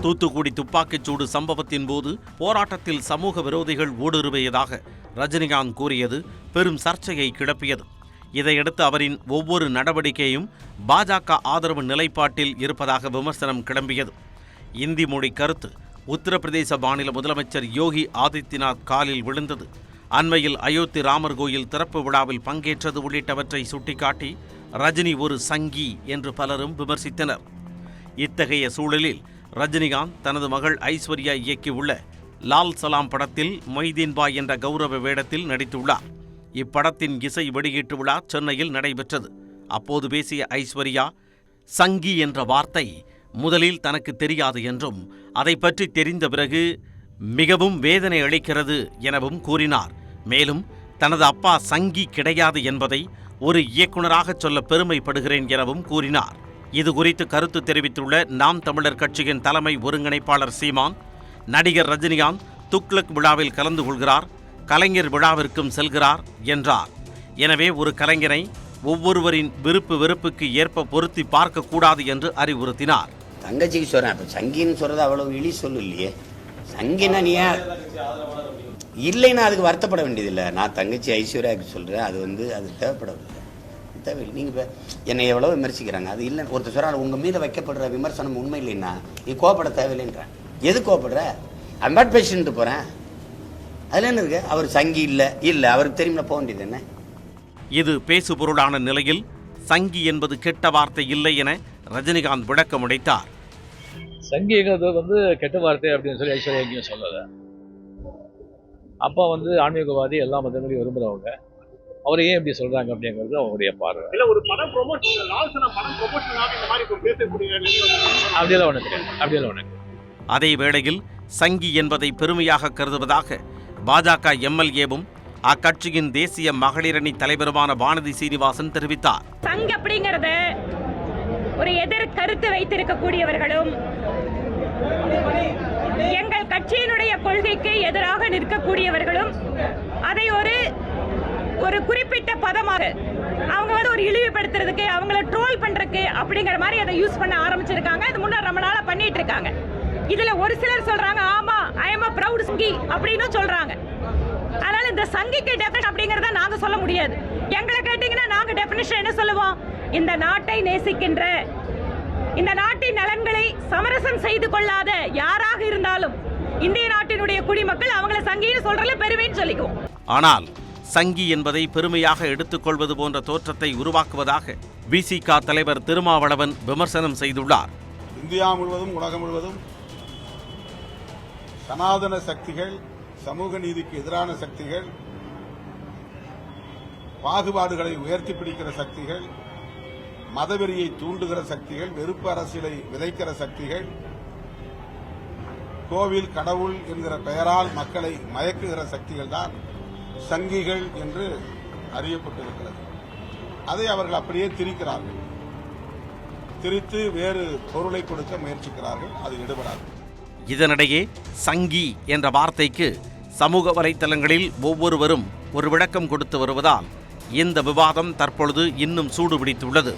தூத்துக்குடி துப்பாக்கிச்சூடு சம்பவத்தின் போது போராட்டத்தில் சமூக விரோதிகள் ஊடுருவியதாக ரஜினிகாந்த் கூறியது பெரும் சர்ச்சையை கிளப்பியது. இதையடுத்து அவரின் ஒவ்வொரு நடவடிக்கையும் பாஜக ஆதரவு நிலைப்பாட்டில் இருப்பதாக விமர்சனம் கிளம்பியது. இந்தி மொழி கருத்து உத்தரப்பிரதேச மாநில முதலமைச்சர் யோகி ஆதித்யநாத் காலில் விழுந்தது, அண்மையில் அயோத்தி ராமர் கோயில் திறப்பு விழாவில் பங்கேற்றது உள்ளிட்டவற்றை சுட்டிக்காட்டி ரஜினி ஒரு சங்கி என்று பலரும் விமர்சித்தனர். இத்தகைய சூழலில் ரஜினிகாந்த் தனது மகள் ஐஸ்வர்யா இயக்கியுள்ள லால் சலாம் படத்தில் மொய்தீன் பாய் என்ற கௌரவ வேடத்தில் நடித்துள்ளார். இப்படத்தின் இசை வெளியீட்டு விழா சென்னையில் நடைபெற்றது. அப்போது பேசிய ஐஸ்வர்யா, சங்கி என்ற வார்த்தை முதலில் தனக்கு தெரியாது என்றும் அதை பற்றி தெரிந்த பிறகு மிகவும் வேதனை அளிக்கிறது எனவும் கூறினார். மேலும் தனது அப்பா சங்கி கிடையாது என்பதை ஒரு இயக்குநராக சொல்ல பெருமைப்படுகிறேன் எனவும் கூறினார். இது குறித்து கருத்து தெரிவித்துள்ள நாம் தமிழர் கட்சியின் தலைமை ஒருங்கிணைப்பாளர் சீமான், நடிகர் ரஜினிகாந்த் துக்ளக் விழாவில் கலந்து கொள்கிறார், கலைஞர் விழாவிற்கும் செல்கிறார் என்றார். எனவே ஒரு கலைஞரை ஒவ்வொருவரின் விருப்பு வெறுப்புக்கு ஏற்ப பொருத்தி பார்க்கக்கூடாது என்று அறிவுறுத்தினார். தங்கச்சிக்கு சொல்றேன், இப்போ சங்கின்னு சொல்றது அவ்வளவு இழி சொல்லு இல்லையே. சங்கின்னா நீ இல்லைன்னா அதுக்கு வருத்தப்பட வேண்டியதில்லை. நான் தங்கச்சி ஐஸ்வர்யாவுக்கு சொல்கிறேன், அது தேவைப்படவில்லை. தேவையில்லை. நீங்கள் இப்போ என்னை எவ்வளோ விமர்சிக்கிறாங்க, அது இல்லை. ஒருத்தர் சொல்கிறார் உங்கள் மீது வைக்கப்படுற விமர்சனம் உண்மை இல்லைன்னா நீ கோவப்பட தேவையில்லைன்றேன். எது கோவப்படுற? அம்பாட் பேசிட்டு போகிறேன், அதில் என்ன இருக்கு? அவர் சங்கி இல்லை அவருக்கு தெரியும்ல, போக வேண்டியது என்ன? இது பேசுபொருளான நிலையில் சங்கி என்பது கெட்ட வார்த்தை இல்லை என ரஜினிகாந்த் விளக்கம் அளித்தார். சங்கிங்கிறது கெட்ட வார்த்தை அப்படின்னு சொல்லி ஐஸ்வர்யா எங்கேயும் சொல்லலை. அப்பா ஆன்மீகவாதி, எல்லா மதங்களையும் விரும்புகிறவங்க. அவர் ஏன் இப்படி சொல்றாங்க அப்படிங்கிறது அவருடைய பார்வை. அப்படியெல்லாம் ஒன்று கிடையாது. அதே வேளையில் சங்கி என்பதை பெருமையாக கருதுவதாக பாஜக எம்எல்ஏவும் அக்கட்சியின் தேசிய மகளிரணி தலைவருமான வானதி சீனிவாசன் தெரிவித்தார். சங் அப்படிங்கறது ஒரு எதிர் கருத்து வைத்திருக்கக்கூடியவர்களும் எங்கள் கட்சியினுடைய கொள்கைக்கு எதிராக நிற்கக்கூடியவர்களும் அதை ஒரு குறிப்பிட்ட பதமாக அவங்க ஒரு இழிவுபடுத்துறதுக்கு, அவங்கள ட்ரோல் பண்றதுக்கு அப்படிங்கிற மாதிரி அதை யூஸ் பண்ண ஆரம்பிச்சிருக்காங்க. அது முன்னாடி ரொம்ப நாளா பண்ணிட்டு இருக்காங்க. இதுல ஒரு சிலர் சொல்றாங்க, ஆமா ஐ எம் a proud சங்கி அப்படின்னு சொல்றாங்க. அதனால இந்த சங்கிக்கு டெஃபினேஷன் அப்படிங்கறத நாங்க சொல்ல முடியாது. எங்களை கேட்டீங்கன்னா நாங்க டெஃபினேஷன் என்ன சொல்லுவோம்? இந்த நாட்டை நேசிக்கின்ற, இந்த நாட்டின் நலன்களை சமரசம் செய்து கொள்ளாத யாராக இருந்தாலும் இந்திய நாட்டினுடைய குடிமக்கள் அவங்கள சங்கின்னு சொல்றதுல பெருமைன்னு சொல்லிக்குவோம். ஆனால் சங்கி என்பதை பெருமையாக எடுத்துக்கொள்வது போன்ற தோற்றத்தை உருவாக்குவதாக விசிக தலைவர் திருமாவளவன் விமர்சனம் செய்துள்ளார். இந்தியா முழுவதும், உலகம் முழுவதும் சனாதன சக்திகள், சமூக நீதிக்கு எதிரான சக்திகள், பாகுபாடுகளை உயர்த்தி பிடிக்கிற சக்திகள், மதவெறியை தூண்டுகிற சக்திகள், வெறுப்பு அரசியலை விதைக்கிற சக்திகள், கோவில் கடவுள் என்கிற பெயரால் மக்களை மயக்குகிற சக்திகள் தான் சங்கிகள் என்று அறியப்பட்டிருக்கிறது. அதை அவர்கள் அப்படியே திரிக்கிறார்கள். திரித்து வேறு பொருளை கொடுக்க முயற்சிக்கிறார்கள். அது எடுபடாது. இதனிடையே சங்கி என்ற வார்த்தைக்கு சமூக வலைத்தளங்களில் ஒவ்வொருவரும் ஒரு விளக்கம் கொடுத்து வருவதால் இந்த விவாதம் தற்பொழுது இன்னும் சூடுபிடித்துள்ளது.